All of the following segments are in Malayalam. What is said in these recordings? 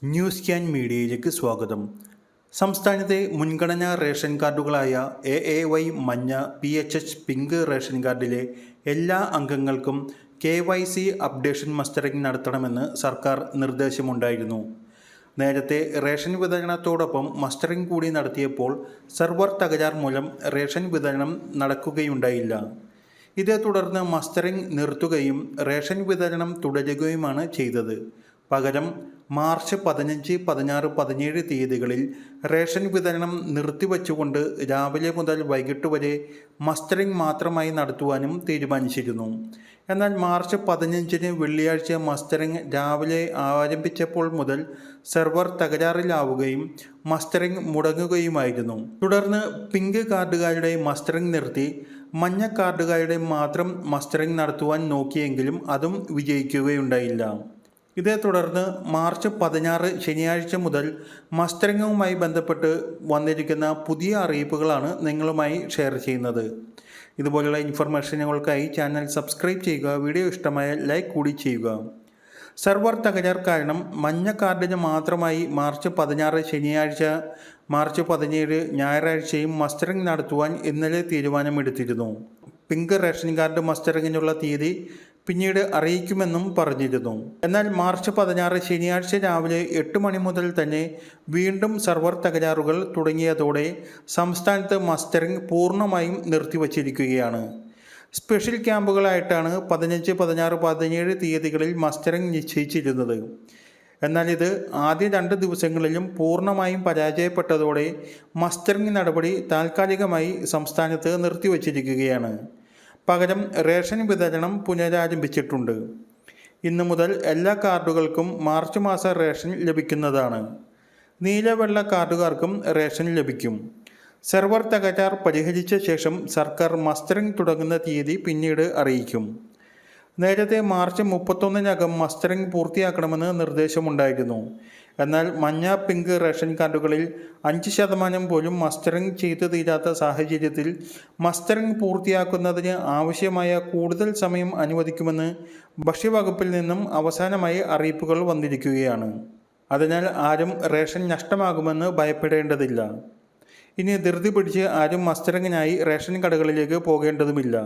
ന്യൂസ് സ്കാൻ മീഡിയയിലേക്ക് സ്വാഗതം. സംസ്ഥാനത്തെ മുൻഗണനാ റേഷൻ കാർഡുകളായ AAY മഞ്ഞ, PHH പിങ്ക് റേഷൻ കാർഡിലെ എല്ലാ അംഗങ്ങൾക്കും KYC അപ്ഡേഷൻ മസ്റ്ററിംഗ് നടത്തണമെന്ന് സർക്കാർ നിർദ്ദേശമുണ്ടായിരുന്നു. നേരത്തെ റേഷൻ വിതരണത്തോടൊപ്പം മസ്റ്ററിംഗ് കൂടി നടത്തിയപ്പോൾ സെർവർ തകരാർ മൂലം റേഷൻ വിതരണം നടക്കുകയുണ്ടായില്ല. ഇതേ തുടർന്ന് മസ്റ്ററിംഗ് നിർത്തുകയും റേഷൻ വിതരണം തുടരുകയുമാണ് ചെയ്തത്. പകരം മാർച്ച് 15, 16, 17 തീയതികളിൽ റേഷൻ വിതരണം നിർത്തിവച്ചുകൊണ്ട് രാവിലെ മുതൽ വൈകിട്ട് വരെ മസ്റ്ററിംഗ് മാത്രമായി നടത്തുവാനും തീരുമാനിച്ചിരുന്നു. എന്നാൽ മാർച്ച് 15 വെള്ളിയാഴ്ച മസ്റ്ററിംഗ് രാവിലെ ആരംഭിച്ചപ്പോൾ മുതൽ സെർവർ തകരാറിലാവുകയും മസ്റ്ററിംഗ് മുടങ്ങുകയുമായിരുന്നു. തുടർന്ന് പിങ്ക് കാർഡുകാരുടെ മസ്റ്ററിംഗ് നിർത്തി മഞ്ഞ കാർഡുകാരുടെ മാത്രം മസ്റ്ററിംഗ് നടത്തുവാൻ നോക്കിയെങ്കിലും അതും വിജയിക്കുകയുണ്ടായില്ല. ഇതേ തുടർന്ന് മാർച്ച് 16 ശനിയാഴ്ച മുതൽ മസ്റ്ററിങ്ങുമായി ബന്ധപ്പെട്ട് വന്നിരിക്കുന്ന പുതിയ അറിയിപ്പുകളാണ് നിങ്ങളുമായി ഷെയർ ചെയ്യുന്നത്. ഇതുപോലുള്ള ഇൻഫർമേഷനുകൾക്കായി ചാനൽ സബ്സ്ക്രൈബ് ചെയ്യുക. വീഡിയോ ഇഷ്ടമായാൽ ലൈക്ക് കൂടി ചെയ്യുക. സെർവർ തകരാർ കാരണം മഞ്ഞ കാർഡിന് മാത്രമായി മാർച്ച് 16 ശനിയാഴ്ച, മാർച്ച് 17 ഞായറാഴ്ചയും മസ്റ്ററിംഗ് നടത്തുവാൻ ഇന്നലെ തീരുമാനമെടുത്തിരുന്നു. പിങ്ക് റേഷൻ കാർഡ് മസ്റ്ററിങ്ങിനുള്ള തീയതി പിന്നീട് അറിയിക്കുമെന്നും പറഞ്ഞിരുന്നു. എന്നാൽ മാർച്ച് 16 ശനിയാഴ്ച രാവിലെ 8 മണി മുതൽ തന്നെ വീണ്ടും സെർവർ തകരാറുകൾ തുടങ്ങിയതോടെ സംസ്ഥാനത്ത് മസ്റ്ററിംഗ് പൂർണ്ണമായും നിർത്തിവച്ചിരിക്കുകയാണ്. സ്പെഷ്യൽ ക്യാമ്പുകളായിട്ടാണ് 15, 16, 17 തീയതികളിൽ മസ്റ്ററിംഗ് നിശ്ചയിച്ചിരുന്നത്. എന്നാൽ ഇത് ആദ്യ 2 ദിവസങ്ങളിലും പൂർണ്ണമായും പരാജയപ്പെട്ടതോടെ മസ്റ്ററിംഗ് നടപടി താൽക്കാലികമായി സംസ്ഥാനത്ത് നിർത്തിവച്ചിരിക്കുകയാണ്. പകരം റേഷൻ വിതരണം പുനരാരംഭിച്ചിട്ടുണ്ട്. ഇന്നു മുതൽ എല്ലാ കാർഡുകൾക്കും മാർച്ച് മാസ റേഷൻ ലഭിക്കുന്നതാണ്. നീല വെള്ള കാർഡുകാർക്കും റേഷൻ ലഭിക്കും. സെർവർ തകരാർ പരിഹരിച്ച ശേഷം സർക്കാർ മസ്റ്ററിംഗ് തുടങ്ങുന്ന തീയതി പിന്നീട് അറിയിക്കും. നേരത്തെ മാർച്ച് 31-നകം മസ്റ്ററിംഗ് പൂർത്തിയാക്കണമെന്ന് നിർദ്ദേശമുണ്ടായിരുന്നു. എന്നാൽ മഞ്ഞ, പിങ്ക് റേഷൻ കാർഡുകളിൽ 5% പോലും മസ്റ്ററിംഗ് ചെയ്തു തീരാത്ത സാഹചര്യത്തിൽ മസ്റ്ററിംഗ് പൂർത്തിയാക്കുന്നതിന് ആവശ്യമായ കൂടുതൽ സമയം അനുവദിക്കുമെന്ന് ഭക്ഷ്യവകുപ്പിൽ നിന്നും അവസാനമായി അറിയിപ്പുകൾ വന്നിരിക്കുകയാണ്. അതിനാൽ ആരും റേഷൻ നഷ്ടമാകുമെന്ന് ഭയപ്പെടേണ്ടതില്ല. ഇനി ധൃതി പിടിച്ച് ആരും മസ്റ്ററിങ്ങിനായി റേഷൻ കടകളിലേക്ക് പോകേണ്ടതുമില്ല.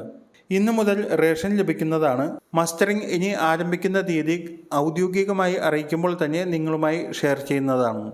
ഇന്നു മുതൽ റേഷൻ ലഭിക്കുന്നതാണ്. മസ്റ്ററിംഗ് ഇനി ആരംഭിക്കുന്ന തീയതി ഔദ്യോഗികമായി അറിയിക്കുമ്പോൾ തന്നെ നിങ്ങളുമായി ഷെയർ ചെയ്യുന്നതാണ്.